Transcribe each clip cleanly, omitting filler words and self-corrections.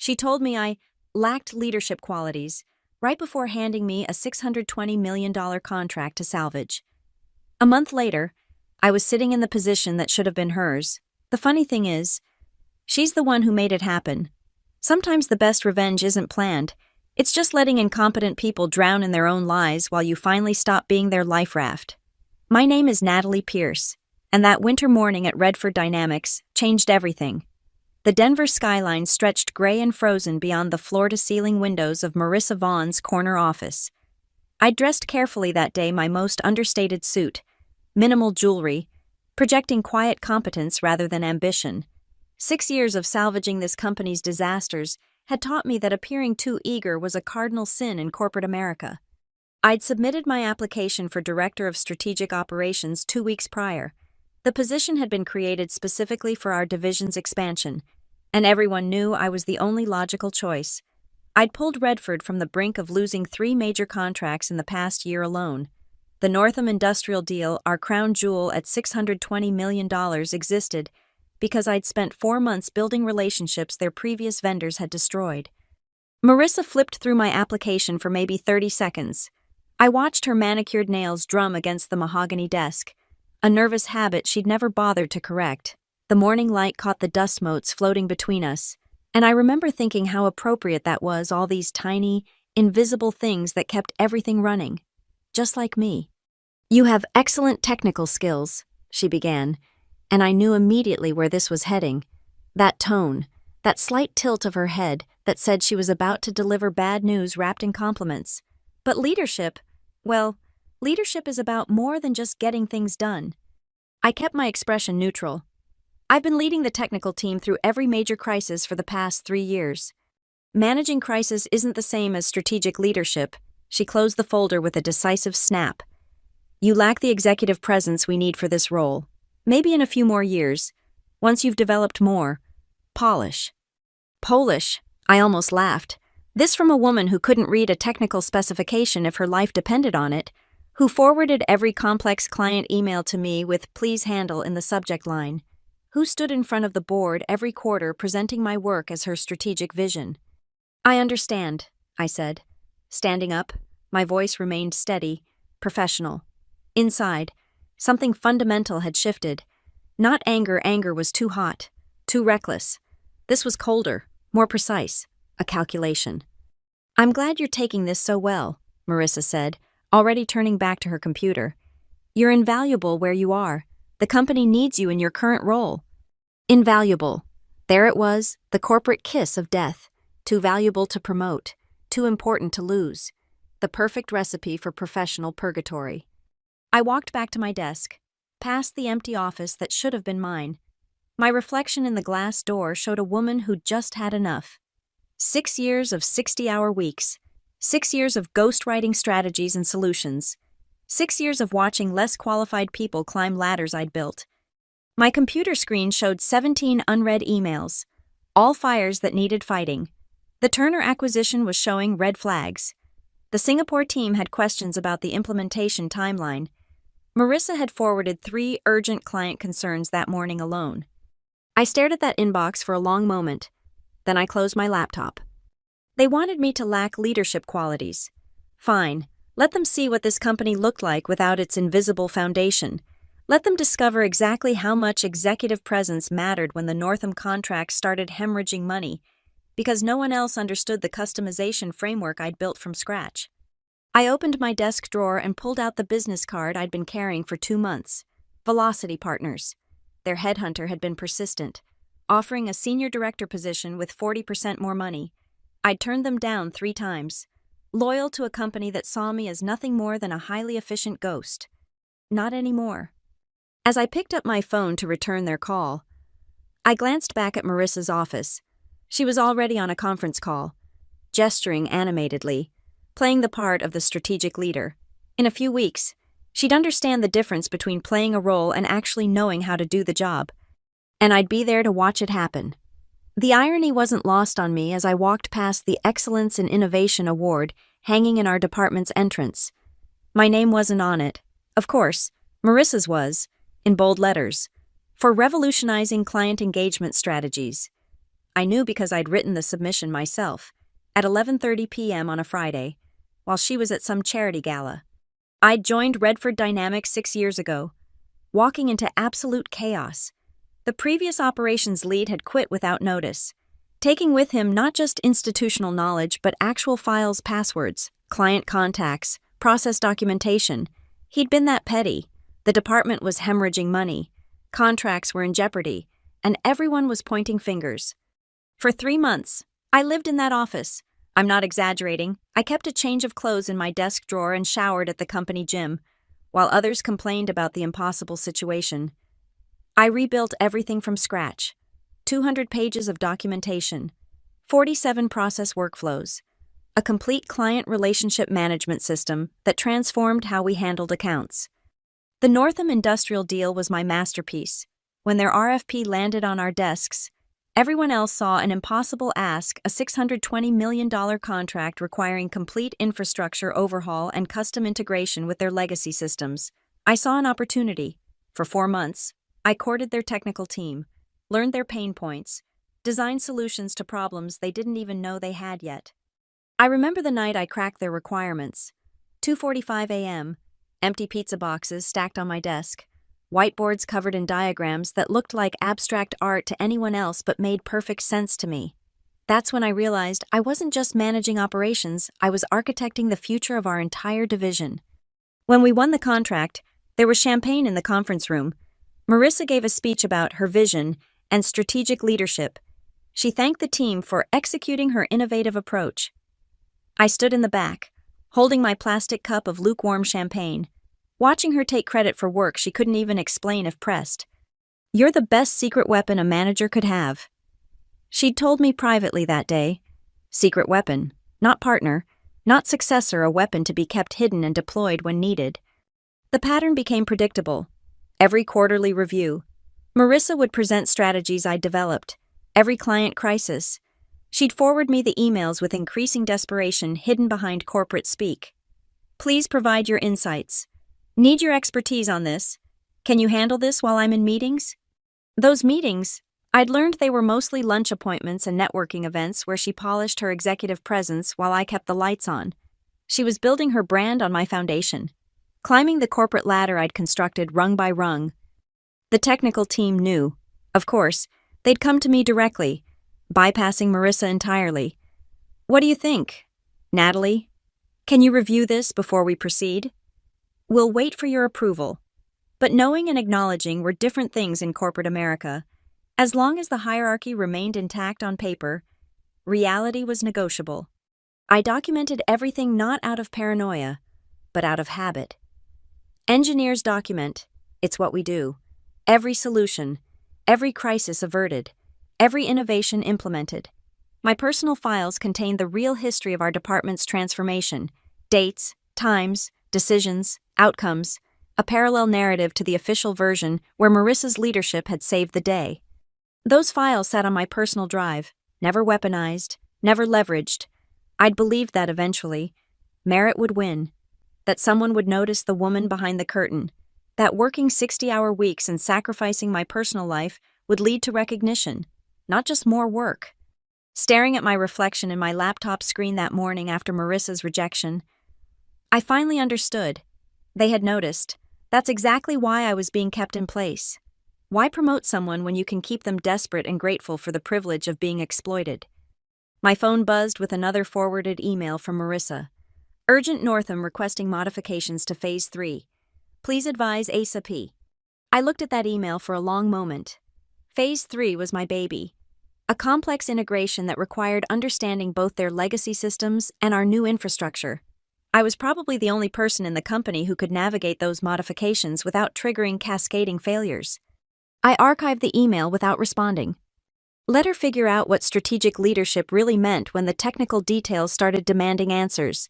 She told me I lacked leadership qualities right before handing me a $620 million contract to salvage. A month later, I was sitting in the position that should have been hers. The funny thing is, she's the one who made it happen. Sometimes the best revenge isn't planned. It's just letting incompetent people drown in their own lies while you finally stop being their life raft. My name is Natalie Pierce, and that winter morning at Redford Dynamics changed everything. The Denver skyline stretched gray and frozen beyond the floor-to-ceiling windows of Marissa Vaughn's corner office. I'd dressed carefully that day, my most understated suit, minimal jewelry, projecting quiet competence rather than ambition. 6 years of salvaging this company's disasters had taught me that appearing too eager was a cardinal sin in corporate America. I'd submitted my application for Director of Strategic Operations 2 weeks prior. The position had been created specifically for our division's expansion, and everyone knew I was the only logical choice. I'd pulled Redford from the brink of losing 3 major contracts in the past year alone. The Northam Industrial deal, our crown jewel at $620 million, existed because I'd spent 4 months building relationships their previous vendors had destroyed. Marissa flipped through my application for maybe 30 seconds. I watched her manicured nails drum against the mahogany desk, a nervous habit she'd never bothered to correct. The morning light caught the dust motes floating between us, and I remember thinking how appropriate that was, all these tiny, invisible things that kept everything running. Just like me. "You have excellent technical skills," she began, and I knew immediately where this was heading. That tone, that slight tilt of her head that said she was about to deliver bad news wrapped in compliments. But leadership, well, leadership is about more than just getting things done. I kept my expression neutral. I've been leading the technical team through every major crisis for the past 3 years. Managing crisis isn't the same as strategic leadership. She closed the folder with a decisive snap. "You lack the executive presence we need for this role. Maybe in a few more years, once you've developed more polish." Polish, I almost laughed. This from a woman who couldn't read a technical specification if her life depended on it, who forwarded every complex client email to me with "please handle" in the subject line, who stood in front of the board every quarter presenting my work as her strategic vision. "I understand," I said. Standing up, my voice remained steady, professional. Inside, something fundamental had shifted. Not anger, anger was too hot, too reckless. This was colder, more precise, a calculation. "I'm glad you're taking this so well," Marissa said, already turning back to her computer. "You're invaluable where you are. The company needs you in your current role." Invaluable. There it was, the corporate kiss of death. Too valuable to promote, too important to lose. The perfect recipe for professional purgatory. I walked back to my desk, past the empty office that should have been mine. My reflection in the glass door showed a woman who'd just had enough. 6 years of 60-hour weeks. 6 years of ghostwriting strategies and solutions. 6 years of watching less qualified people climb ladders I'd built. My computer screen showed 17 unread emails, all fires that needed fighting. The Turner acquisition was showing red flags. The Singapore team had questions about the implementation timeline. Marissa had forwarded 3 urgent client concerns that morning alone. I stared at that inbox for a long moment. Then I closed my laptop. They wanted me to lack leadership qualities. Fine, let them see what this company looked like without its invisible foundation. Let them discover exactly how much executive presence mattered when the Northam contract started hemorrhaging money, because no one else understood the customization framework I'd built from scratch. I opened my desk drawer and pulled out the business card I'd been carrying for 2 months. Velocity Partners. Their headhunter had been persistent, offering a senior director position with 40% more money. I'd turned them down 3 times, loyal to a company that saw me as nothing more than a highly efficient ghost. Not anymore. As I picked up my phone to return their call, I glanced back at Marissa's office. She was already on a conference call, gesturing animatedly, playing the part of the strategic leader. In a few weeks, she'd understand the difference between playing a role and actually knowing how to do the job. And I'd be there to watch it happen. The irony wasn't lost on me as I walked past the Excellence in Innovation Award hanging in our department's entrance. My name wasn't on it. Of course, Marissa's was, in bold letters, for revolutionizing client engagement strategies. I knew because I'd written the submission myself, at 11:30 p.m. on a Friday, while she was at some charity gala. I'd joined Redford Dynamics 6 years ago, walking into absolute chaos. The previous operations lead had quit without notice, taking with him not just institutional knowledge but actual files, passwords, client contacts, process documentation. He'd been that petty. The department was hemorrhaging money, contracts were in jeopardy, and everyone was pointing fingers. For 3 months, I lived in that office. I'm not exaggerating. I kept a change of clothes in my desk drawer and showered at the company gym, while others complained about the impossible situation. I rebuilt everything from scratch. 200 pages of documentation, 47 process workflows, a complete client relationship management system that transformed how we handled accounts. The Northam Industrial deal was my masterpiece. When their RFP landed on our desks, everyone else saw an impossible ask, a $620 million contract requiring complete infrastructure overhaul and custom integration with their legacy systems. I saw an opportunity. For 4 months, I courted their technical team, learned their pain points, designed solutions to problems they didn't even know they had yet. I remember the night I cracked their requirements. 2:45 a.m., empty pizza boxes stacked on my desk, whiteboards covered in diagrams that looked like abstract art to anyone else but made perfect sense to me. That's when I realized I wasn't just managing operations, I was architecting the future of our entire division. When we won the contract, there was champagne in the conference room. Marissa gave a speech about her vision and strategic leadership. She thanked the team for executing her innovative approach. I stood in the back, holding my plastic cup of lukewarm champagne, watching her take credit for work she couldn't even explain if pressed. "You're the best secret weapon a manager could have." She'd told me privately that day. Secret weapon, not partner, not successor, a weapon to be kept hidden and deployed when needed. The pattern became predictable. Every quarterly review, Marissa would present strategies I'd developed. Every client crisis, she'd forward me the emails with increasing desperation hidden behind corporate speak. "Please provide your insights. Need your expertise on this. Can you handle this while I'm in meetings?" Those meetings, I'd learned they were mostly lunch appointments and networking events where she polished her executive presence while I kept the lights on. She was building her brand on my foundation, climbing the corporate ladder I'd constructed rung by rung. The technical team knew. Of course, they'd come to me directly, bypassing Marissa entirely. "What do you think, Natalie? Can you review this before we proceed? We'll wait for your approval." But knowing and acknowledging were different things in corporate America. As long as the hierarchy remained intact on paper, reality was negotiable. I documented everything not out of paranoia, but out of habit. Engineers document. It's what we do. Every solution, every crisis averted, every innovation implemented. My personal files contain the real history of our department's transformation, dates, times, decisions, outcomes, a parallel narrative to the official version where Marissa's leadership had saved the day. Those files sat on my personal drive, never weaponized, never leveraged. I'd believed that eventually, merit would win, that someone would notice the woman behind the curtain, that working 60-hour weeks and sacrificing my personal life would lead to recognition, not just more work. Staring at my reflection in my laptop screen that morning after Marissa's rejection, I finally understood. They had noticed. That's exactly why I was being kept in place. Why promote someone when you can keep them desperate and grateful for the privilege of being exploited? My phone buzzed with another forwarded email from Marissa. "Urgent Northam requesting modifications to Phase 3. Please advise ASAP." I looked at that email for a long moment. Phase 3 was my baby. A complex integration that required understanding both their legacy systems and our new infrastructure. I was probably the only person in the company who could navigate those modifications without triggering cascading failures. I archived the email without responding. Let her figure out what strategic leadership really meant when the technical details started demanding answers.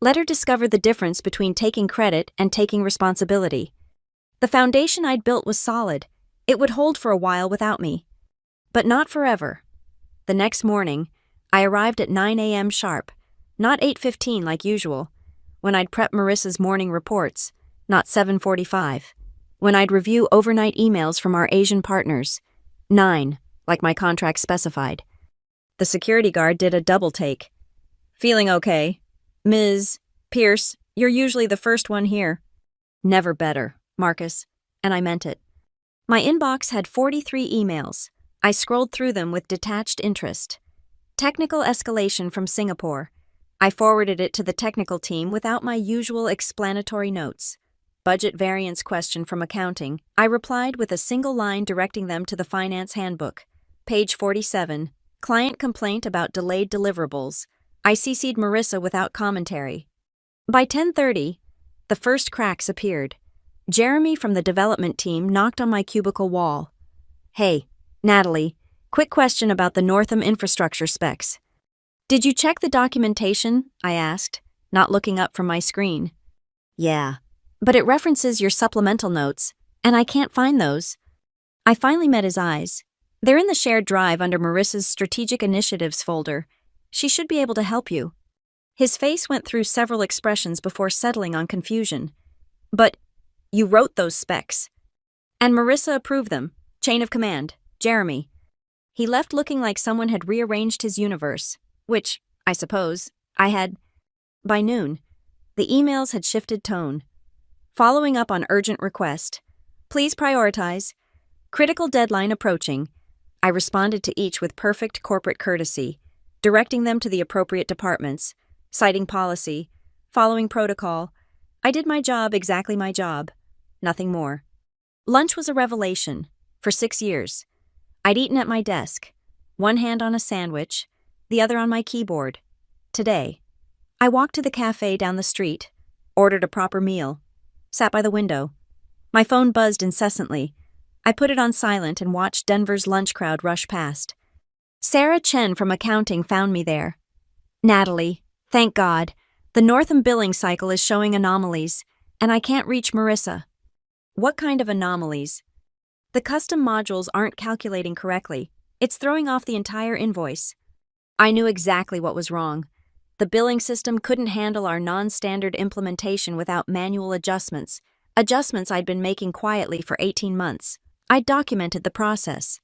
Let her discover the difference between taking credit and taking responsibility. The foundation I'd built was solid. It would hold for a while without me. But not forever. The next morning, I arrived at 9 a.m. sharp, not 8:15 like usual, when I'd prep Marissa's morning reports, not 7:45, when I'd review overnight emails from our Asian partners, 9, like my contract specified, The security guard did a double take. Feeling okay. Ms. Pierce, you're usually the first one here. Never better, Marcus. And I meant it. My inbox had 43 emails. I scrolled through them with detached interest. Technical escalation from Singapore. I forwarded it to the technical team without my usual explanatory notes. Budget variance question from accounting. I replied with a single line directing them to the finance handbook. Page 47. Client complaint about delayed deliverables. I CC'd Marissa without commentary. By 10:30, the first cracks appeared. Jeremy from the development team knocked on my cubicle wall. Hey, Natalie, quick question about the Northam infrastructure specs. Did you check the documentation? I asked, not looking up from my screen. Yeah, but it references your supplemental notes, and I can't find those. I finally met his eyes. They're in the shared drive under Marissa's Strategic Initiatives folder. She should be able to help you. His face went through several expressions before settling on confusion. But you wrote those specs. And Marissa approved them. Chain of command. Jeremy. He left looking like someone had rearranged his universe, which, I suppose, I had. By noon, the emails had shifted tone. Following up on urgent request. Please prioritize. Critical deadline approaching. I responded to each with perfect corporate courtesy, directing them to the appropriate departments, citing policy, following protocol. I did my job, exactly my job. Nothing more. Lunch was a revelation. For 6 years. I'd eaten at my desk, one hand on a sandwich, the other on my keyboard. Today, I walked to the cafe down the street, ordered a proper meal, sat by the window. My phone buzzed incessantly. I put it on silent and watched Denver's lunch crowd rush past. Sarah Chen from accounting found me there. Natalie, thank God, the Northam billing cycle is showing anomalies, and I can't reach Marissa. What kind of anomalies? The custom modules aren't calculating correctly. It's throwing off the entire invoice. I knew exactly what was wrong. The billing system couldn't handle our non-standard implementation without manual adjustments I'd been making quietly for 18 months. I'd documented the process.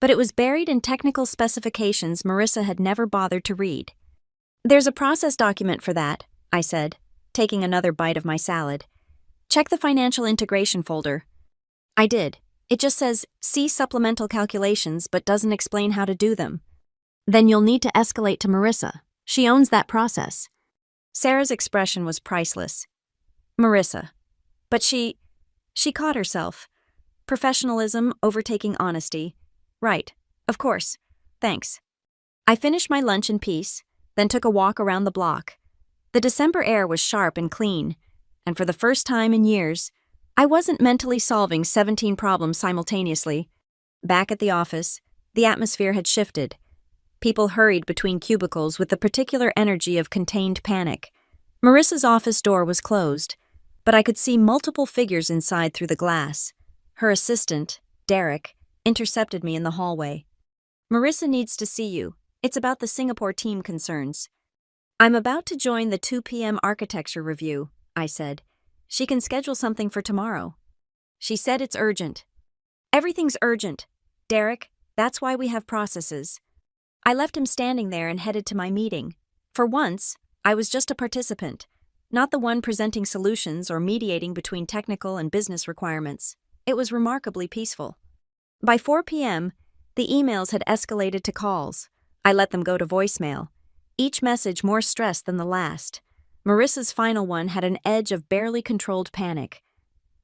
But it was buried in technical specifications Marissa had never bothered to read. There's a process document for that, I said, taking another bite of my salad. Check the financial integration folder. I did. It just says, see supplemental calculations, but doesn't explain how to do them. Then you'll need to escalate to Marissa. She owns that process. Sarah's expression was priceless. Marissa. But she caught herself. Professionalism overtaking honesty. Right. Of course. Thanks. I finished my lunch in peace, then took a walk around the block. The December air was sharp and clean, and for the first time in years, I wasn't mentally solving 17 problems simultaneously. Back at the office, the atmosphere had shifted. People hurried between cubicles with the particular energy of contained panic. Marissa's office door was closed, but I could see multiple figures inside through the glass. Her assistant, Derek, intercepted me in the hallway. Marissa needs to see you. It's about the Singapore team concerns. I'm about to join the 2 p.m. architecture review, I said. She can schedule something for tomorrow. She said it's urgent. Everything's urgent. Derek, that's why we have processes. I left him standing there and headed to my meeting. For once, I was just a participant, not the one presenting solutions or mediating between technical and business requirements. It was remarkably peaceful. By 4 p.m., the emails had escalated to calls. I let them go to voicemail, each message more stressed than the last. Marissa's final one had an edge of barely controlled panic.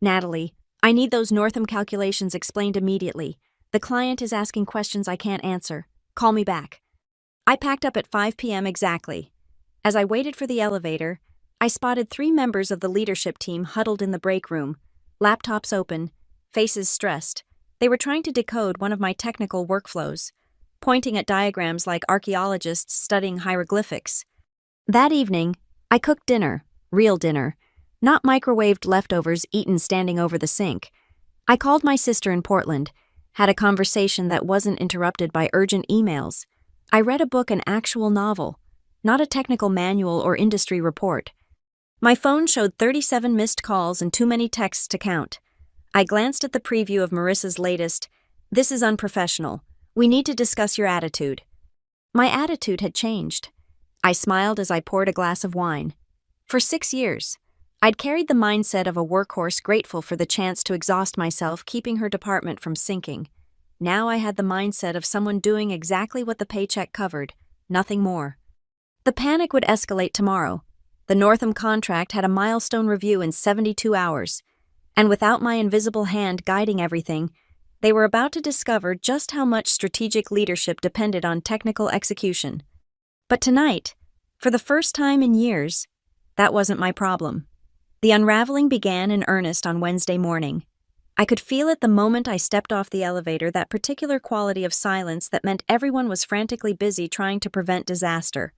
Natalie, I need those Northam calculations explained immediately. The client is asking questions I can't answer. Call me back. I packed up at 5 p.m. exactly. As I waited for the elevator, I spotted 3 members of the leadership team huddled in the break room, laptops open, faces stressed. They were trying to decode one of my technical workflows, pointing at diagrams like archaeologists studying hieroglyphics. That evening, I cooked dinner, real dinner, not microwaved leftovers eaten standing over the sink. I called my sister in Portland, had a conversation that wasn't interrupted by urgent emails. I read a book, an actual novel, not a technical manual or industry report. My phone showed 37 missed calls and too many texts to count. I glanced at the preview of Marissa's latest, "This is unprofessional. We need to discuss your attitude." My attitude had changed. I smiled as I poured a glass of wine. For 6 years, I'd carried the mindset of a workhorse grateful for the chance to exhaust myself keeping her department from sinking. Now I had the mindset of someone doing exactly what the paycheck covered, nothing more. The panic would escalate tomorrow. The Northam contract had a milestone review in 72 hours, and without my invisible hand guiding everything, they were about to discover just how much strategic leadership depended on technical execution. But tonight, for the first time in years, that wasn't my problem. The unraveling began in earnest on Wednesday morning. I could feel it the moment I stepped off the elevator, that particular quality of silence that meant everyone was frantically busy trying to prevent disaster.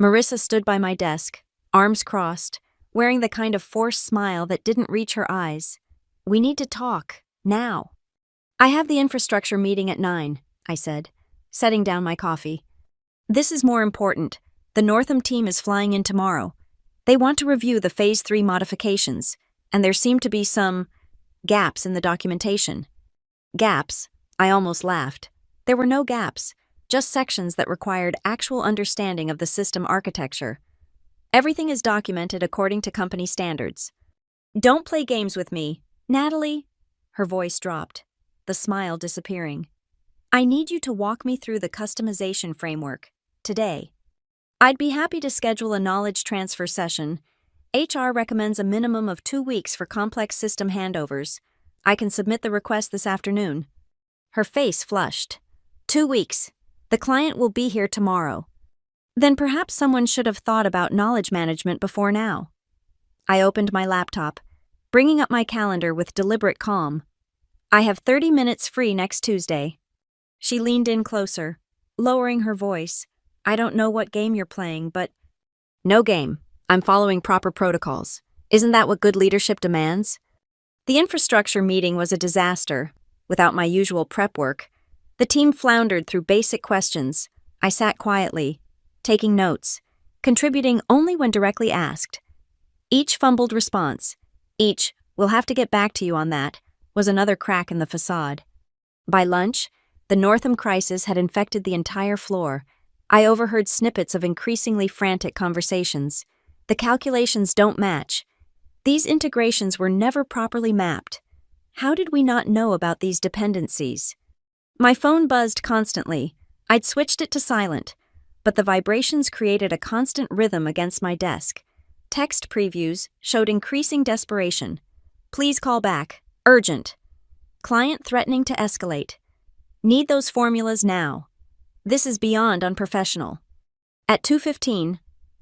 Marissa stood by my desk, arms crossed, wearing the kind of forced smile that didn't reach her eyes. "We need to talk, now." "I have the infrastructure meeting at 9, I said, setting down my coffee. "This is more important. The Northam team is flying in tomorrow. They want to review the Phase 3 modifications, and there seem to be some gaps in the documentation." Gaps? I almost laughed. There were no gaps, just sections that required actual understanding of the system architecture. "Everything is documented according to company standards." "Don't play games with me, Natalie." Her voice dropped, the smile disappearing. "I need you to walk me through the customization framework, today." "I'd be happy to schedule a knowledge transfer session. HR recommends a minimum of 2 weeks for complex system handovers. I can submit the request this afternoon." Her face flushed. 2 weeks. The client will be here tomorrow. Then perhaps someone should have thought about knowledge management before now. I opened my laptop, bringing up my calendar with deliberate calm. "I have 30 minutes free next Tuesday." She leaned in closer, lowering her voice. "I don't know what game you're playing, but—" "No game. I'm following proper protocols. Isn't that what good leadership demands?" The infrastructure meeting was a disaster. Without my usual prep work, the team floundered through basic questions. I sat quietly, taking notes, contributing only when directly asked. Each fumbled response, each "we'll have to get back to you on that," was another crack in the facade. By lunch, the Northam crisis had infected the entire floor. I overheard snippets of increasingly frantic conversations. "The calculations don't match. These integrations were never properly mapped. How did we not know about these dependencies?" My phone buzzed constantly. I'd switched it to silent, but the vibrations created a constant rhythm against my desk. Text previews showed increasing desperation. "Please call back. Urgent." Client threatening to escalate. "Need those formulas now." This is beyond unprofessional. At 2:15,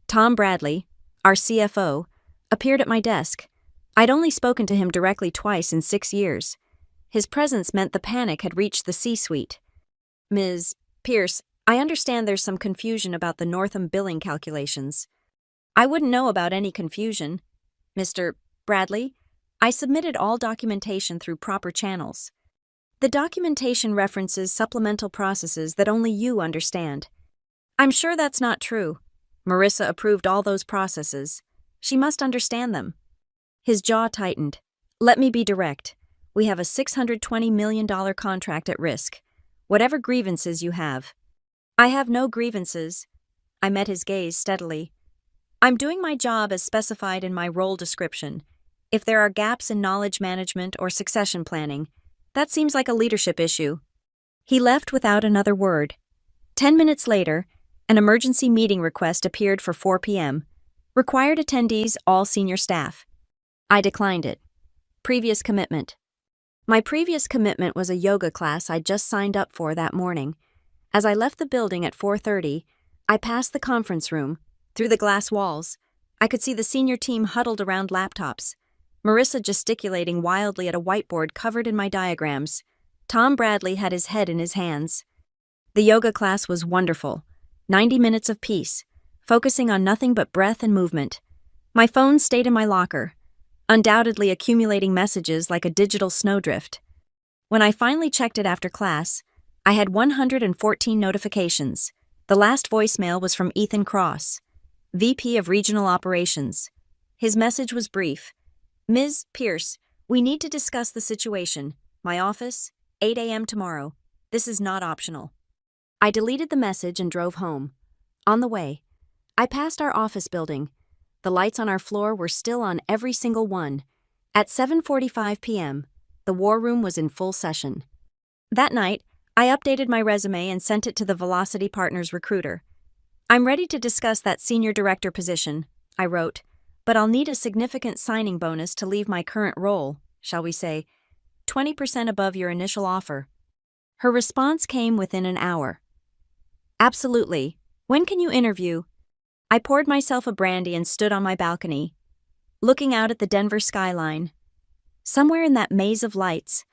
Tom Bradley, our CFO, appeared at my desk. I'd only spoken to him directly twice in 6 years. His presence meant the panic had reached the C-suite. "Ms. Pierce, I understand there's some confusion about the Northam billing calculations." "I wouldn't know about any confusion. Mr. Bradley, I submitted all documentation through proper channels." "The documentation references supplemental processes that only you understand." "I'm sure that's not true. Marissa approved all those processes. She must understand them." His jaw tightened. "Let me be direct. We have a $620 million contract at risk. Whatever grievances you have." "I have no grievances." I met his gaze steadily. "I'm doing my job as specified in my role description. If there are gaps in knowledge management or succession planning, that seems like a leadership issue." He left without another word. 10 minutes later, an emergency meeting request appeared for 4 p.m. Required attendees, all senior staff. I declined it. Previous commitment. My previous commitment was a yoga class I'd just signed up for that morning. As I left the building at 4:30, I passed the conference room. Through the glass walls, I could see the senior team huddled around laptops. Marissa gesticulating wildly at a whiteboard covered in my diagrams. Tom Bradley had his head in his hands. The yoga class was wonderful. 90 minutes of peace, focusing on nothing but breath and movement. My phone stayed in my locker, undoubtedly accumulating messages like a digital snowdrift. When I finally checked it after class, I had 114 notifications. The last voicemail was from Ethan Cross, VP of Regional Operations. His message was brief. "Ms. Pierce, we need to discuss the situation. My office, 8 a.m. tomorrow. This is not optional." I deleted the message and drove home. On the way, I passed our office building. The lights on our floor were still on every single one. At 7:45 p.m., the war room was in full session. That night, I updated my resume and sent it to the Velocity Partners recruiter. "I'm ready to discuss that senior director position," I wrote, "but I'll need a significant signing bonus to leave my current role, shall we say, 20% above your initial offer." Her response came within an hour. "Absolutely. When can you interview?" I poured myself a brandy and stood on my balcony, looking out at the Denver skyline. Somewhere in that maze of lights,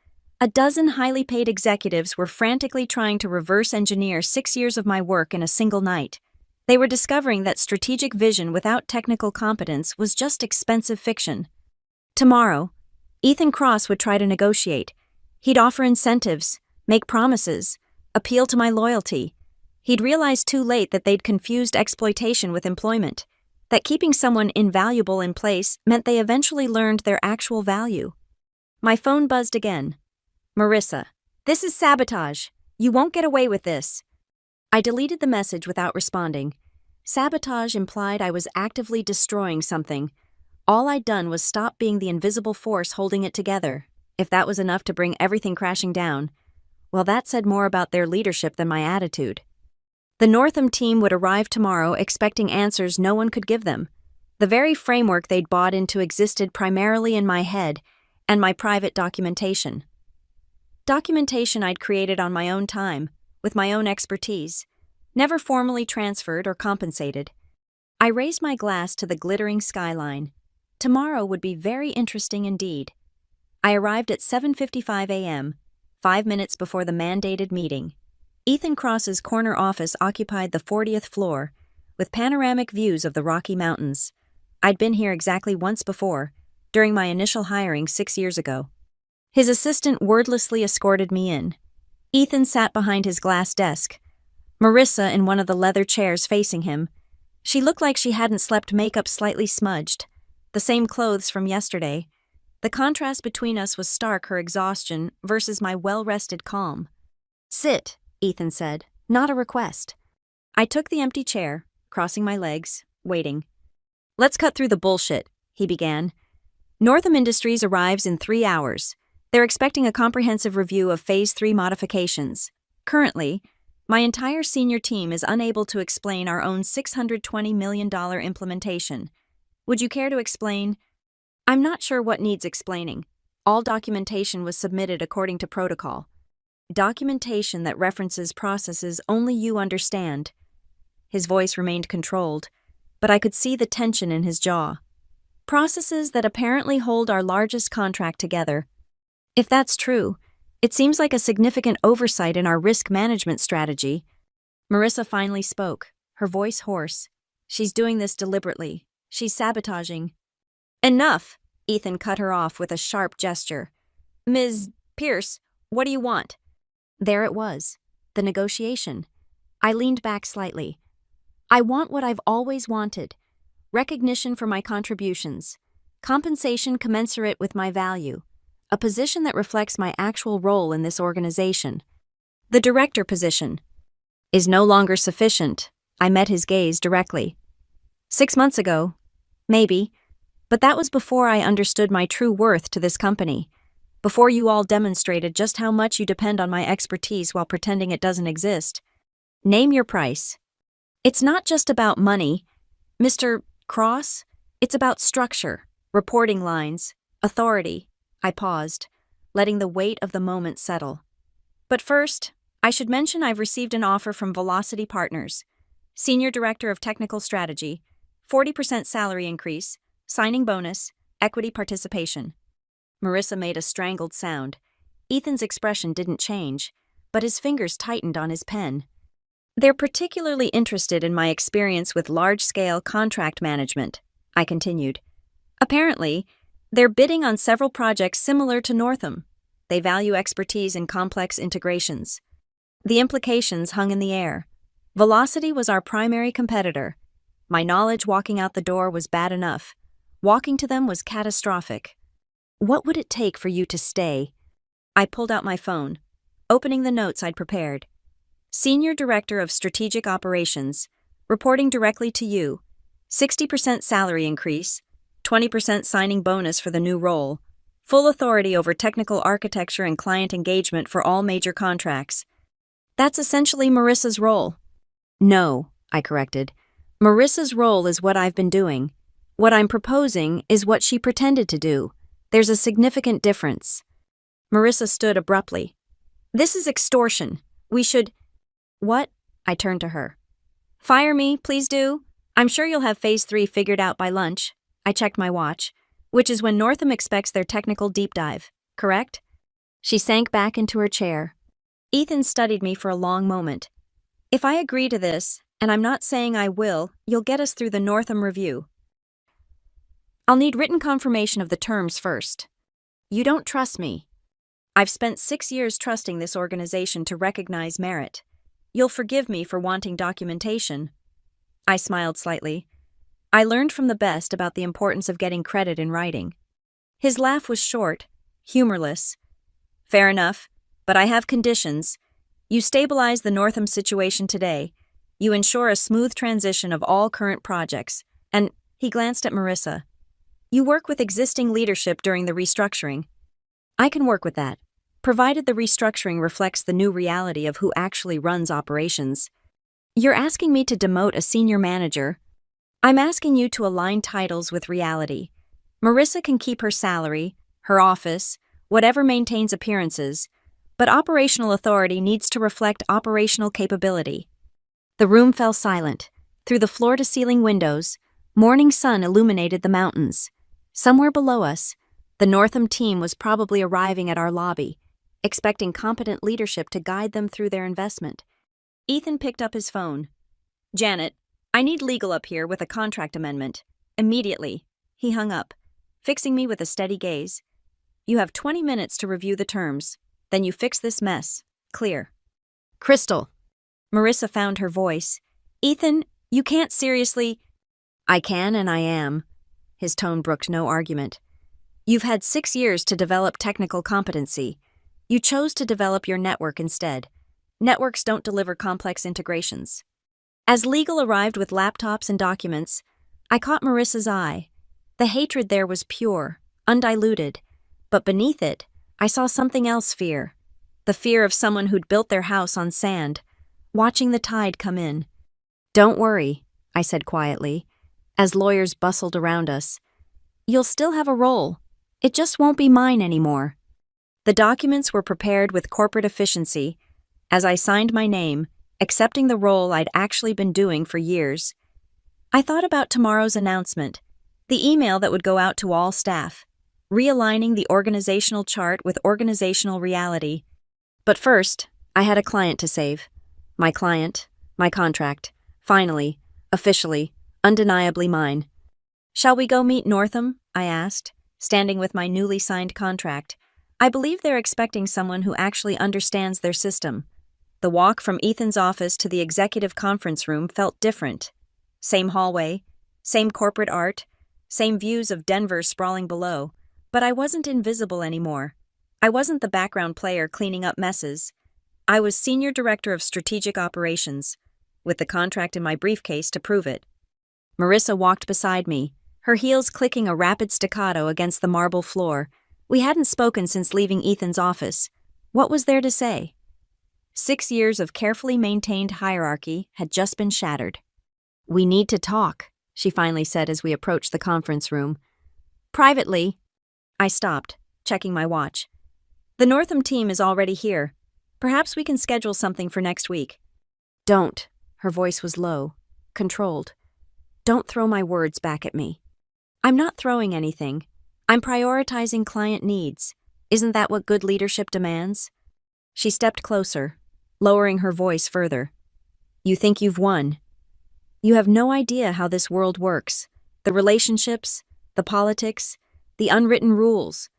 a dozen highly paid executives were frantically trying to reverse engineer 6 years of my work in a single night. They were discovering that strategic vision without technical competence was just expensive fiction. Tomorrow, Ethan Cross would try to negotiate. He'd offer incentives, make promises, appeal to my loyalty. He'd realized too late that they'd confused exploitation with employment, that keeping someone invaluable in place meant they eventually learned their actual value. My phone buzzed again. "Marissa, this is sabotage. You won't get away with this." I deleted the message without responding. Sabotage implied I was actively destroying something. All I'd done was stop being the invisible force holding it together. If that was enough to bring everything crashing down, well, that said more about their leadership than my attitude. The Northam team would arrive tomorrow expecting answers no one could give them. The very framework they'd bought into existed primarily in my head and my private documentation. Documentation I'd created on my own time, with my own expertise, never formally transferred or compensated. I raised my glass to the glittering skyline. Tomorrow would be very interesting indeed. I arrived at 7:55 a.m., 5 minutes before the mandated meeting. Ethan Cross's corner office occupied the 40th floor, with panoramic views of the Rocky Mountains. I'd been here exactly once before, during my initial hiring 6 years ago. His assistant wordlessly escorted me in. Ethan sat behind his glass desk, Marissa in one of the leather chairs facing him. She looked like she hadn't slept, makeup slightly smudged, the same clothes from yesterday. The contrast between us was stark, her exhaustion versus my well-rested calm. "Sit," Ethan said, "not a request." I took the empty chair, crossing my legs, waiting. "Let's cut through the bullshit," he began. "Northam Industries arrives in 3 hours. They're expecting a comprehensive review of Phase 3 modifications. Currently, my entire senior team is unable to explain our own $620 million implementation. Would you care to explain?" "I'm not sure what needs explaining. All documentation was submitted according to protocol. Documentation that references processes only you understand." His voice remained controlled, but I could see the tension in his jaw. "Processes that apparently hold our largest contract together. If that's true, it seems like a significant oversight in our risk management strategy." Marissa finally spoke, her voice hoarse. "She's doing this deliberately. She's sabotaging." "Enough!" Ethan cut her off with a sharp gesture. "Ms. Pierce, what do you want?" There it was, the negotiation. I leaned back slightly. "I want what I've always wanted. Recognition for my contributions. Compensation commensurate with my value. A position that reflects my actual role in this organization. The director position is no longer sufficient." I met his gaze directly. 6 months ago, maybe, but that was before I understood my true worth to this company. Before you all demonstrated just how much you depend on my expertise while pretending it doesn't exist. Name your price. It's not just about money, Mr. Cross. It's about structure, reporting lines, authority. I paused, letting the weight of the moment settle. "But first, I should mention I've received an offer from Velocity Partners. Senior Director of Technical Strategy, 40% salary increase, signing bonus, equity participation." Marissa made a strangled sound. Ethan's expression didn't change, but his fingers tightened on his pen. "They're particularly interested in my experience with large-scale contract management," I continued. "Apparently, they're bidding on several projects similar to Northam. They value expertise in complex integrations." The implications hung in the air. Velocity was our primary competitor. My knowledge walking out the door was bad enough. Walking to them was catastrophic. "What would it take for you to stay?" I pulled out my phone, opening the notes I'd prepared. Senior Director of Strategic Operations, reporting directly to you. 60% salary increase, 20% signing bonus for the new role, full authority over technical architecture and client engagement for all major contracts. That's essentially Marissa's role. No, I corrected. Marissa's role is what I've been doing. What I'm proposing is what she pretended to do. There's a significant difference. Marissa stood abruptly. This is extortion. We should... What? I turned to her. Fire me, please do. I'm sure you'll have Phase 3 figured out by lunch. I checked my watch, which is when Northam expects their technical deep dive, correct? She sank back into her chair. Ethan studied me for a long moment. If I agree to this, and I'm not saying I will, you'll get us through the Northam review. I'll need written confirmation of the terms first. You don't trust me. I've spent 6 years trusting this organization to recognize merit. You'll forgive me for wanting documentation. I smiled slightly. I learned from the best about the importance of getting credit in writing. His laugh was short, humorless. Fair enough, but I have conditions. You stabilize the Northam situation today. You ensure a smooth transition of all current projects. And, he glanced at Marissa. You work with existing leadership during the restructuring. I can work with that, provided the restructuring reflects the new reality of who actually runs operations. You're asking me to demote a senior manager. I'm asking you to align titles with reality. Marissa can keep her salary, her office, whatever maintains appearances, but operational authority needs to reflect operational capability. The room fell silent. Through the floor-to-ceiling windows, morning sun illuminated the mountains. Somewhere below us, the Northam team was probably arriving at our lobby, expecting competent leadership to guide them through their investment. Ethan picked up his phone. Janet, I need legal up here with a contract amendment. Immediately. He hung up, fixing me with a steady gaze. You have 20 minutes to review the terms. Then you fix this mess. Clear. Crystal. Marissa found her voice. Ethan, you can't seriously... I can and I am. His tone brooked no argument. You've had 6 years to develop technical competency. You chose to develop your network instead. Networks don't deliver complex integrations. As legal arrived with laptops and documents, I caught Marissa's eye. The hatred there was pure, undiluted, but beneath it, I saw something else fear. The fear of someone who'd built their house on sand, watching the tide come in. Don't worry, I said quietly, as lawyers bustled around us. You'll still have a role. It just won't be mine anymore. The documents were prepared with corporate efficiency. As I signed my name, accepting the role I'd actually been doing for years, I thought about tomorrow's announcement, the email that would go out to all staff, realigning the organizational chart with organizational reality. But first, I had a client to save. My client, my contract, finally, officially, undeniably mine. Shall we go meet Northam? I asked, standing with my newly signed contract. I believe they're expecting someone who actually understands their system. The walk from Ethan's office to the executive conference room felt different. Same hallway, same corporate art, same views of Denver sprawling below, but I wasn't invisible anymore. I wasn't the background player cleaning up messes. I was Senior Director of Strategic Operations, with the contract in my briefcase to prove it. Marissa walked beside me, her heels clicking a rapid staccato against the marble floor. We hadn't spoken since leaving Ethan's office. What was there to say? 6 years of carefully maintained hierarchy had just been shattered. We need to talk, she finally said as we approached the conference room. Privately. I stopped, checking my watch. The Northam team is already here. Perhaps we can schedule something for next week. Don't. Her voice was low, controlled. Don't throw my words back at me. I'm not throwing anything. I'm prioritizing client needs. Isn't that what good leadership demands? She stepped closer, lowering her voice further. You think you've won. You have no idea how this world works. The relationships, the politics, the unwritten rules.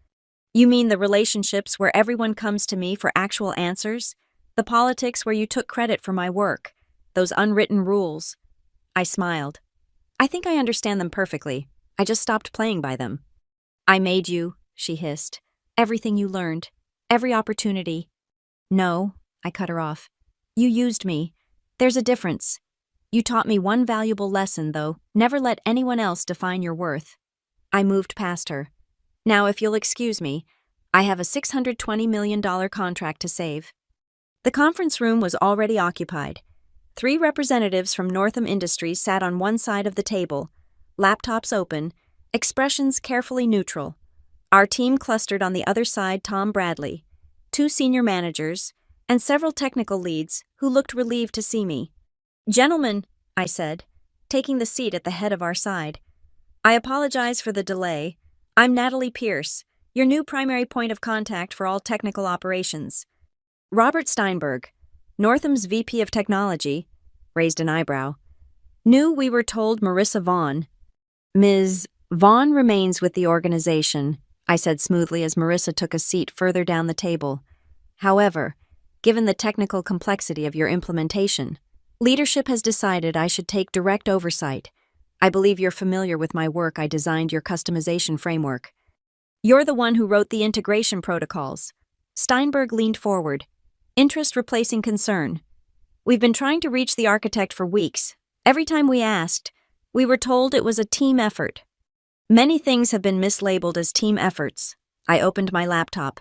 You mean the relationships where everyone comes to me for actual answers? The politics where you took credit for my work? Those unwritten rules? I smiled. I think I understand them perfectly. I just stopped playing by them. I made you, she hissed. Everything you learned. Every opportunity. No, I cut her off. You used me. There's a difference. You taught me one valuable lesson, though. Never let anyone else define your worth. I moved past her. Now, if you'll excuse me, I have a $620 million contract to save. The conference room was already occupied. 3 representatives from Northam Industries sat on one side of the table, laptops open, expressions carefully neutral. Our team clustered on the other side Tom Bradley, 2 senior managers, and several technical leads who looked relieved to see me. "Gentlemen," I said, taking the seat at the head of our side. "I apologize for the delay. I'm Natalie Pierce, your new primary point of contact for all technical operations." Robert Steinberg, Northam's VP of Technology, raised an eyebrow. "Knew we were told Marissa Vaughn." "Ms. Vaughn remains with the organization," I said smoothly as Marissa took a seat further down the table. "However, given the technical complexity of your implementation, leadership has decided I should take direct oversight. I believe you're familiar with my work. I designed your customization framework. You're the one who wrote the integration protocols." Steinberg leaned forward, interest replacing concern. "We've been trying to reach the architect for weeks. Every time we asked, we were told it was a team effort." "Many things have been mislabeled as team efforts." I opened my laptop,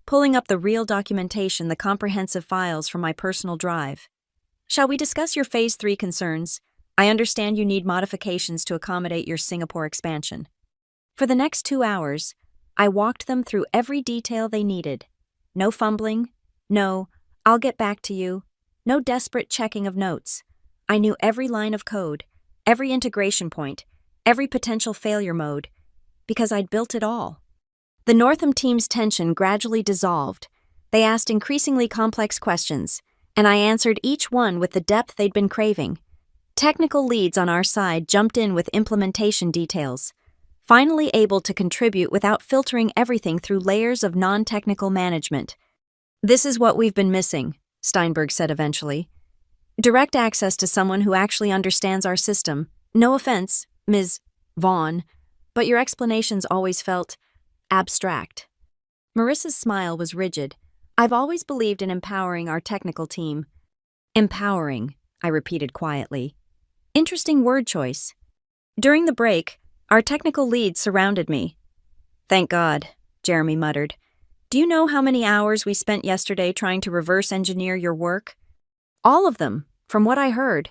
pulling up the real documentation, the comprehensive files from my personal drive. "Shall we discuss your Phase 3 concerns? I understand you need modifications to accommodate your Singapore expansion." For the next 2 hours, I walked them through every detail they needed. No fumbling, no, "I'll get back to you," no desperate checking of notes. I knew every line of code, every integration point, every potential failure mode, because I'd built it all. The Northam team's tension gradually dissolved. They asked increasingly complex questions, and I answered each one with the depth they'd been craving. Technical leads on our side jumped in with implementation details, finally able to contribute without filtering everything through layers of non-technical management. "This is what we've been missing," Steinberg said eventually. "Direct access to someone who actually understands our system. No offense, Ms. Vaughn, but your explanations always felt abstract." Marissa's smile was rigid. "I've always believed in empowering our technical team." "Empowering," I repeated quietly. Interesting word choice. During the break, our technical leads surrounded me. "Thank God," Jeremy muttered. "Do you know how many hours we spent yesterday trying to reverse engineer your work?" "All of them, from what I heard."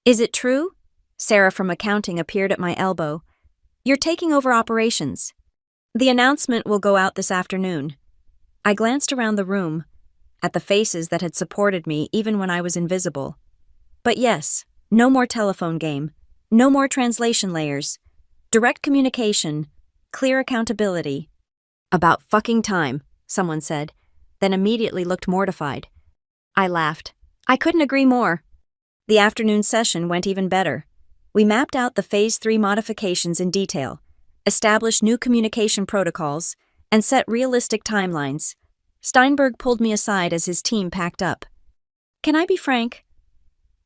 "Is it true?" Sarah from accounting appeared at my elbow. "You're taking over operations." "The announcement will go out this afternoon." I glanced around the room, at the faces that had supported me even when I was invisible. But yes, no more telephone game, no more translation layers, direct communication, clear accountability. "About fucking time," someone said, then immediately looked mortified. I laughed. I couldn't agree more. The afternoon session went even better. We mapped out the Phase 3 modifications in detail, established new communication protocols, and set realistic timelines. Steinberg pulled me aside as his team packed up. "Can I be frank?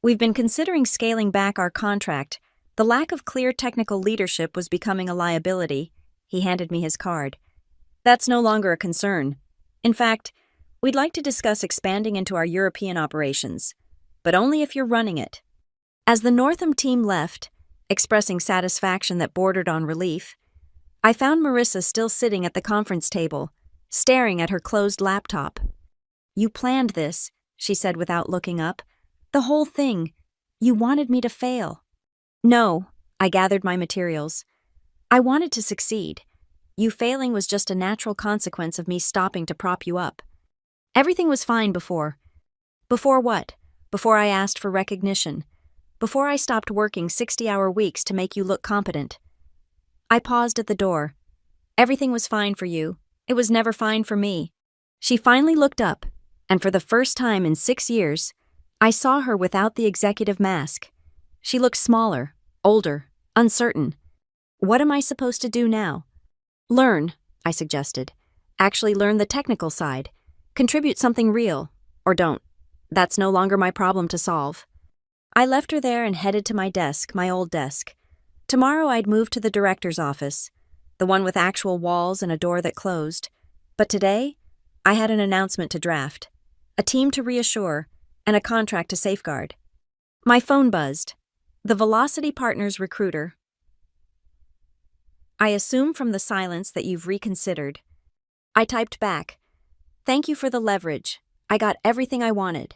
We've been considering scaling back our contract. The lack of clear technical leadership was becoming a liability." He handed me his card. "That's no longer a concern. In fact, we'd like to discuss expanding into our European operations, but only if you're running it." As the Northam team left, expressing satisfaction that bordered on relief, I found Marissa still sitting at the conference table, staring at her closed laptop. "You planned this," she said without looking up. "The whole thing. You wanted me to fail." "No," I gathered my materials. "I wanted to succeed. You failing was just a natural consequence of me stopping to prop you up. Everything was fine before." "Before what?" "Before I asked for recognition. Before I stopped working 60-hour weeks to make you look competent." I paused at the door. "Everything was fine for you. It was never fine for me." She finally looked up, and for the first time in 6 years, I saw her without the executive mask. She looked smaller, older, uncertain. "What am I supposed to do now?" "Learn," I suggested. "Actually learn the technical side. Contribute something real. Or don't. That's no longer my problem to solve." I left her there and headed to my desk, my old desk. Tomorrow I'd move to the director's office, the one with actual walls and a door that closed. But today, I had an announcement to draft, a team to reassure, and a contract to safeguard. My phone buzzed. The Velocity Partners recruiter. I assume from the silence that you've reconsidered. I typed back. Thank you for the leverage. I got everything I wanted.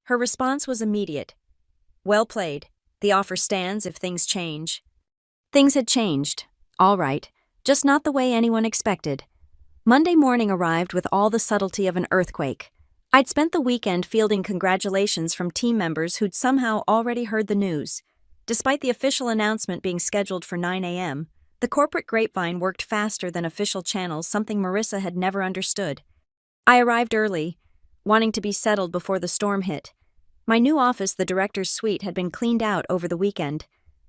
Her response was immediate. Well played. The offer stands if things change. Things had changed. All right. Just not the way anyone expected. Monday morning arrived with all the subtlety of an earthquake. I'd spent the weekend fielding congratulations from team members who'd somehow already heard the news. Despite the official announcement being scheduled for 9 a.m., the corporate grapevine worked faster than official channels, something Marissa had never understood. I arrived early, wanting to be settled before the storm hit. My new office, the director's suite, had been cleaned out over the weekend.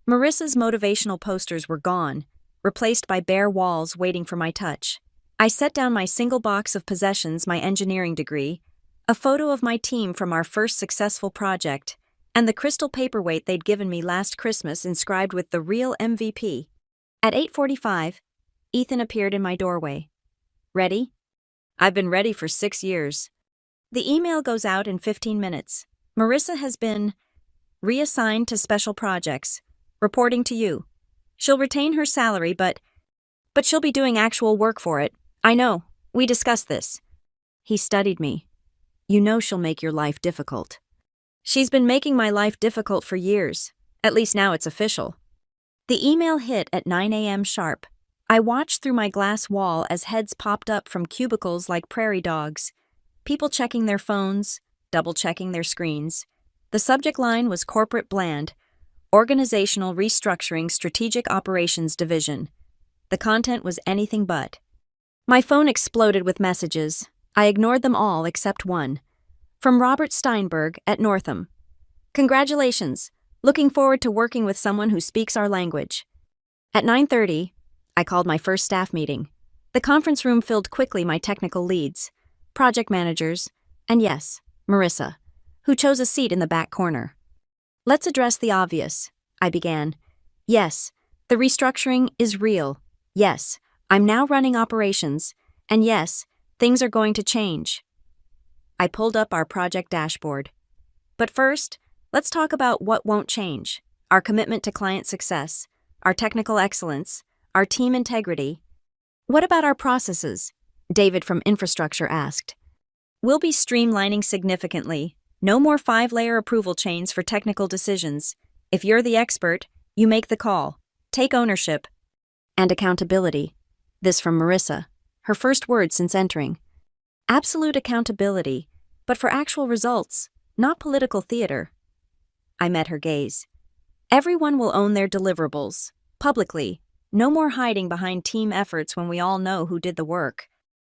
Marissa's motivational posters were gone, replaced by bare walls waiting for my touch. I set down my single box of possessions, my engineering degree, a photo of my team from our first successful project, and the crystal paperweight they'd given me last Christmas inscribed with the real MVP. At 8:45, Ethan appeared in my doorway. Ready? I've been ready for 6 years. The email goes out in 15 minutes. Marissa has been reassigned to special projects, reporting to you. She'll retain her salary, but she'll be doing actual work for it. I know. We discussed this. He studied me. You know she'll make your life difficult. She's been making my life difficult for years. At least now it's official. The email hit at 9 a.m. sharp. I watched through my glass wall as heads popped up from cubicles like prairie dogs. People checking their phones, double-checking their screens. The subject line was Corporate Bland, Organizational Restructuring Strategic Operations Division. The content was anything but. My phone exploded with messages. I ignored them all except one. From Robert Steinberg at Northam. Congratulations. Looking forward to working with someone who speaks our language. At 9:30, I called my first staff meeting. The conference room filled quickly, my technical leads, project managers, and yes, Marissa, who chose a seat in the back corner. Let's address the obvious, I began. Yes, the restructuring is real. Yes, I'm now running operations. And yes, things are going to change. I pulled up our project dashboard. But first, let's talk about what won't change. Our commitment to client success, our technical excellence, our team integrity. What about our processes? David from infrastructure asked. We'll be streamlining significantly. No more 5-layer approval chains for technical decisions. If you're the expert, you make the call. Take ownership. And accountability. This from Marissa, her first word since entering. Absolute accountability, but for actual results, not political theater. I met her gaze. Everyone will own their deliverables, publicly. No more hiding behind team efforts when we all know who did the work.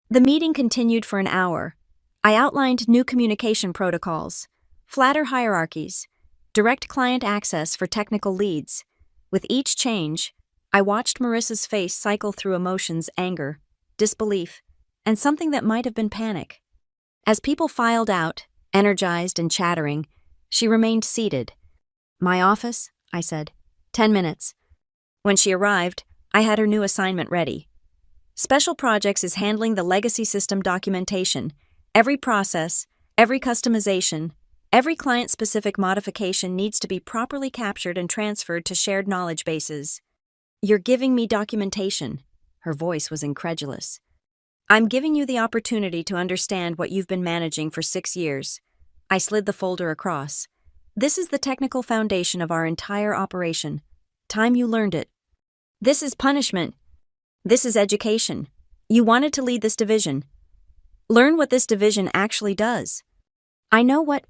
The meeting continued for an hour. I outlined new communication protocols, flatter hierarchies, direct client access for technical leads. With each change, I watched Marissa's face cycle through emotions: anger, disbelief, and something that might have been panic. As people filed out, energized and chattering, she remained seated. My office, I said. 10 minutes. When she arrived, I had her new assignment ready. Special Projects is handling the legacy system documentation. Every process, every customization, every client-specific modification needs to be properly captured and transferred to shared knowledge bases. You're giving me documentation. Her voice was incredulous. I'm giving you the opportunity to understand what you've been managing for 6 years. I slid the folder across. This is the technical foundation of our entire operation. Time you learned it. This is punishment. This is education. You wanted to lead this division. Learn what this division actually does. I know what.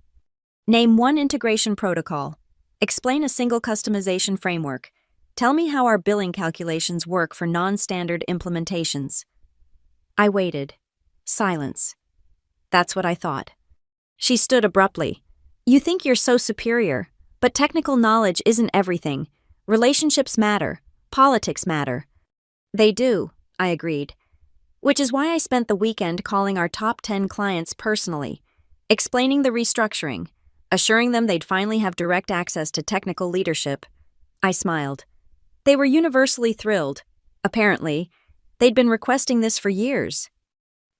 Name one integration protocol. Explain a single customization framework. Tell me how our billing calculations work for non-standard implementations. I waited. Silence. That's what I thought. She stood abruptly. You think you're so superior, but technical knowledge isn't everything. Relationships matter. Politics matter. They do, I agreed. Which is why I spent the weekend calling our top 10 clients personally, explaining the restructuring, assuring them they'd finally have direct access to technical leadership. I smiled. They were universally thrilled. Apparently, they'd been requesting this for years.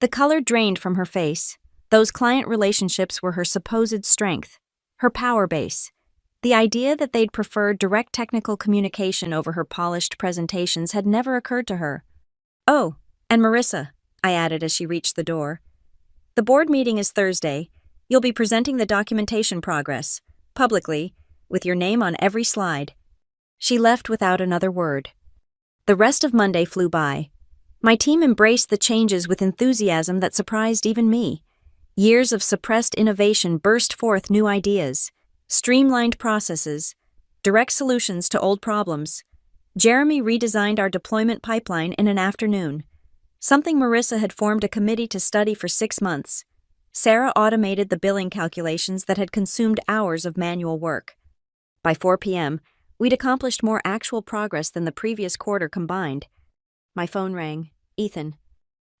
The color drained from her face. Those client relationships were her supposed strength, her power base. The idea that they'd prefer direct technical communication over her polished presentations had never occurred to her. "Oh, and Marissa," I added as she reached the door. "The board meeting is Thursday. You'll be presenting the documentation progress, publicly, with your name on every slide." She left without another word. The rest of Monday flew by. My team embraced the changes with enthusiasm that surprised even me. Years of suppressed innovation burst forth new ideas, streamlined processes, direct solutions to old problems. Jeremy redesigned our deployment pipeline in an afternoon, something Marissa had formed a committee to study for 6 months. Sarah automated the billing calculations that had consumed hours of manual work. By 4 p.m., we'd accomplished more actual progress than the previous quarter combined. My phone rang. "Ethan."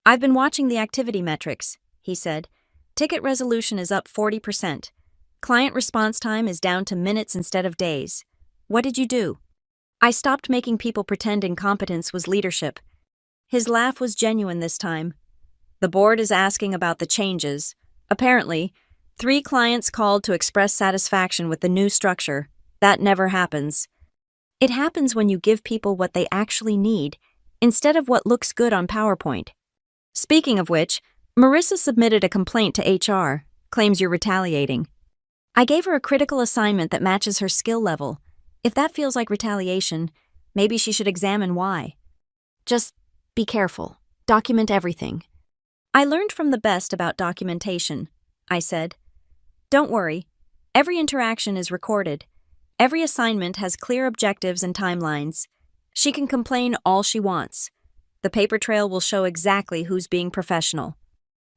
"I've been watching the activity metrics," he said. "Ticket resolution is up 40%. Client response time is down to minutes instead of days. What did you do?" "I stopped making people pretend incompetence was leadership." His laugh was genuine this time. "The board is asking about the changes. Apparently, 3 clients called to express satisfaction with the new structure. That never happens." It happens when you give people what they actually need, instead of what looks good on PowerPoint. Speaking of which, Marissa submitted a complaint to HR, claims you're retaliating. I gave her a critical assignment that matches her skill level. If that feels like retaliation, maybe she should examine why. Just be careful. Document everything. "I learned from the best about documentation," I said. "Don't worry. Every interaction is recorded. Every assignment has clear objectives and timelines. She can complain all she wants. The paper trail will show exactly who's being professional."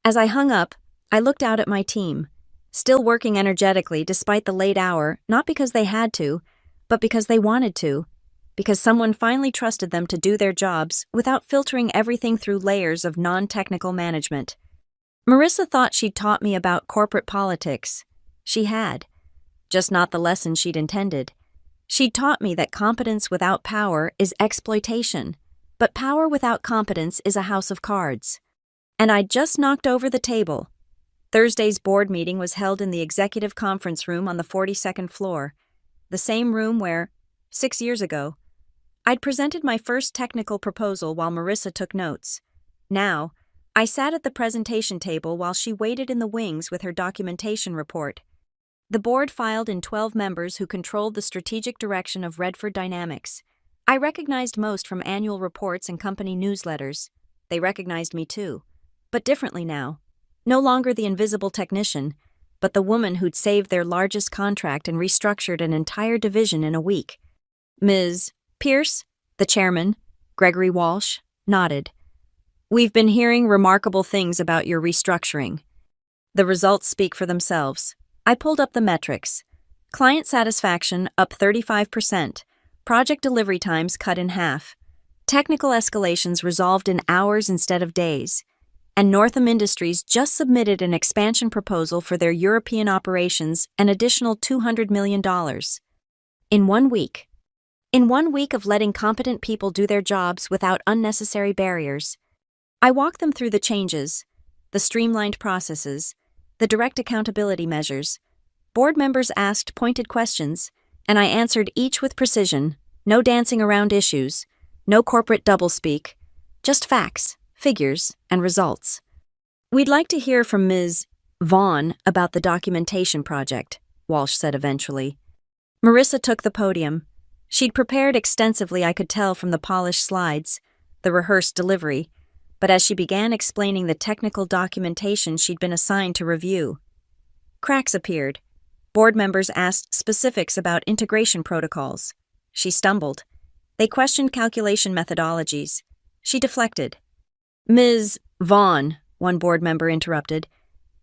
As I hung up, I looked out at my team, still working energetically despite the late hour, not because they had to, but because they wanted to, because someone finally trusted them to do their jobs without filtering everything through layers of non-technical management. Marissa thought she'd taught me about corporate politics. She had. Just not the lesson she'd intended. She'd taught me that competence without power is exploitation, but power without competence is a house of cards. And I'd just knocked over the table. Thursday's board meeting was held in the executive conference room on the 42nd floor, the same room where, 6 years ago, I'd presented my first technical proposal while Marissa took notes. Now, I sat at the presentation table while she waited in the wings with her documentation report. The board filed in 12 members who controlled the strategic direction of Redford Dynamics. I recognized most from annual reports and company newsletters. They recognized me too, but differently now. No longer the invisible technician, but the woman who'd saved their largest contract and restructured an entire division in a week. Ms. Pierce, the chairman, Gregory Walsh, nodded. "We've been hearing remarkable things about your restructuring. The results speak for themselves." I pulled up the metrics. Client satisfaction up 35%, project delivery times cut in half, technical escalations resolved in hours instead of days, and Northam Industries just submitted an expansion proposal for their European operations, an additional $200 million. In 1 week. In 1 week of letting competent people do their jobs without unnecessary barriers. I walked them through the changes, the streamlined processes, the direct accountability measures. Board members asked pointed questions, and I answered each with precision, no dancing around issues, no corporate doublespeak, just facts, figures, and results. "We'd like to hear from Ms. Vaughn about the documentation project," Walsh said eventually. Marissa took the podium. She'd prepared extensively, I could tell from the polished slides, the rehearsed delivery, but as she began explaining the technical documentation she'd been assigned to review, cracks appeared. Board members asked specifics about integration protocols. She stumbled. They questioned calculation methodologies. She deflected. "Ms. Vaughn," one board member interrupted,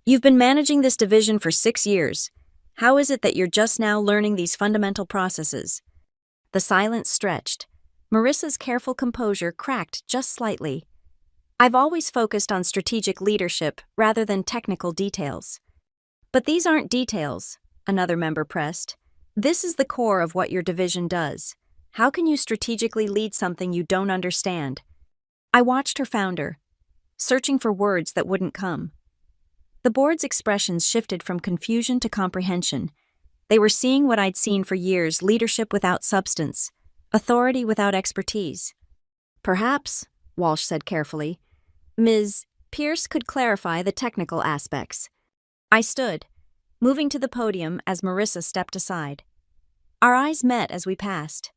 "you've been managing this division for 6 years. How is it that you're just now learning these fundamental processes?" The silence stretched. Marissa's careful composure cracked just slightly. "I've always focused on strategic leadership rather than technical details." "But these aren't details," another member pressed. "This is the core of what your division does. How can you strategically lead something you don't understand?" I watched her founder, searching for words that wouldn't come. The board's expressions shifted from confusion to comprehension. They were seeing what I'd seen for years: leadership without substance, authority without expertise. Perhaps, Walsh said carefully, Ms. Pierce could clarify the technical aspects. I stood, moving to the podium as Marissa stepped aside. Our eyes met as we passed.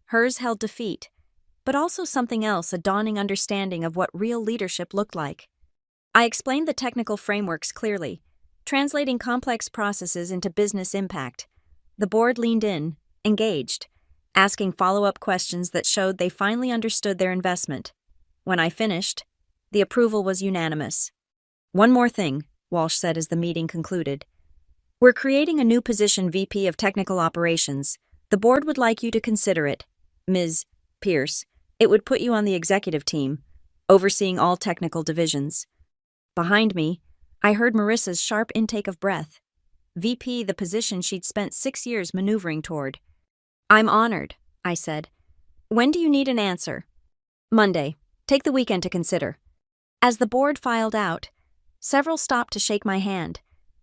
Hers held defeat, but also something else, a dawning understanding of what real leadership looked like. I explained the technical frameworks clearly, translating complex processes into business impact. The board leaned in, engaged, asking follow-up questions that showed they finally understood their investment. When I finished, the approval was unanimous. One more thing, Walsh said as the meeting concluded. We're creating a new position, VP of Technical Operations. The board would like you to consider it, Ms. Pierce. It would put you on the executive team, overseeing all technical divisions. Behind me, I heard Marissa's sharp intake of breath. VP, the position she'd spent 6 years maneuvering toward. I'm honored, I said. When do you need an answer? Monday. Take the weekend to consider. As the board filed out, several stopped to shake my hand,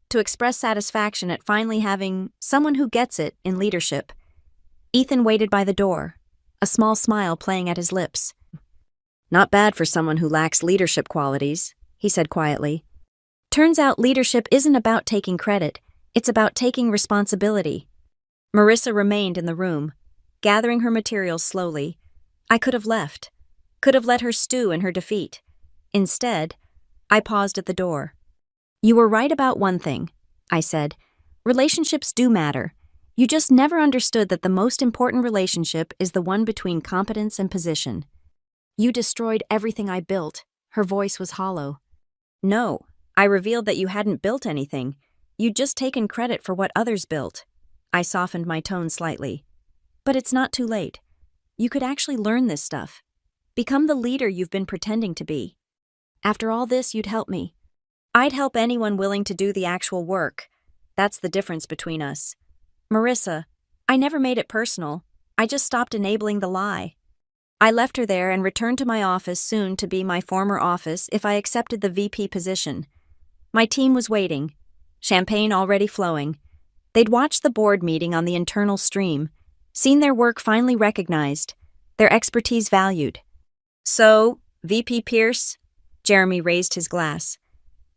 to express satisfaction at finally having someone who gets it in leadership. Ethan waited by the door, a small smile playing at his lips. Not bad for someone who lacks leadership qualities, he said quietly. Turns out leadership isn't about taking credit, it's about taking responsibility. Marissa remained in the room, gathering her materials slowly. I could have left, could have let her stew in her defeat. Instead, I paused at the door. You were right about one thing, I said. Relationships do matter. You just never understood that the most important relationship is the one between competence and position. You destroyed everything I built. Her voice was hollow. No, I revealed that you hadn't built anything. You'd just taken credit for what others built. I softened my tone slightly. But it's not too late. You could actually learn this stuff. Become the leader you've been pretending to be. After all this, you'd help me. I'd help anyone willing to do the actual work. That's the difference between us. Marissa, I never made it personal. I just stopped enabling the lie. I left her there and returned to my office, soon to be my former office, if I accepted the VP position. My team was waiting, champagne already flowing. They'd watched the board meeting on the internal stream, seen their work finally recognized, their expertise valued. So, VP Pierce, Jeremy raised his glass.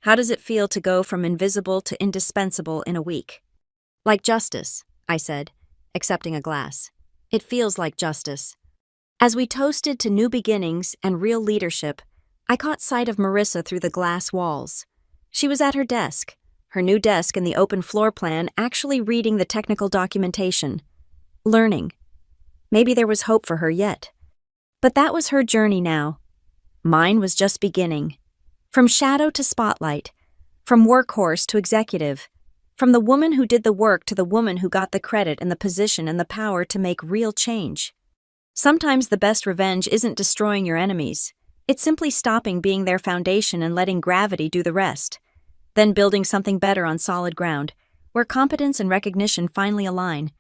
How does it feel to go from invisible to indispensable in a week? Like justice, I said, accepting a glass. It feels like justice. As we toasted to new beginnings and real leadership, I caught sight of Marissa through the glass walls. She was at her desk, her new desk in the open floor plan, actually reading the technical documentation. Learning. Maybe there was hope for her yet. But that was her journey now. Mine was just beginning. From shadow to spotlight, from workhorse to executive, from the woman who did the work to the woman who got the credit and the position and the power to make real change. Sometimes the best revenge isn't destroying your enemies. It's simply stopping being their foundation and letting gravity do the rest. Then building something better on solid ground, where competence and recognition finally align.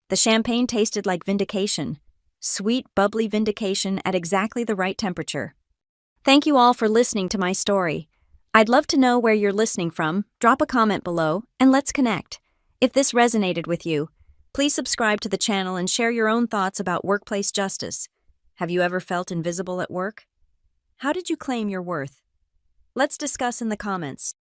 The champagne tasted like vindication. Sweet, bubbly vindication at exactly the right temperature. Thank you all for listening to my story. I'd love to know where you're listening from. Drop a comment below, and let's connect. If this resonated with you, please subscribe to the channel and share your own thoughts about workplace justice. Have you ever felt invisible at work? How did you claim your worth? Let's discuss in the comments.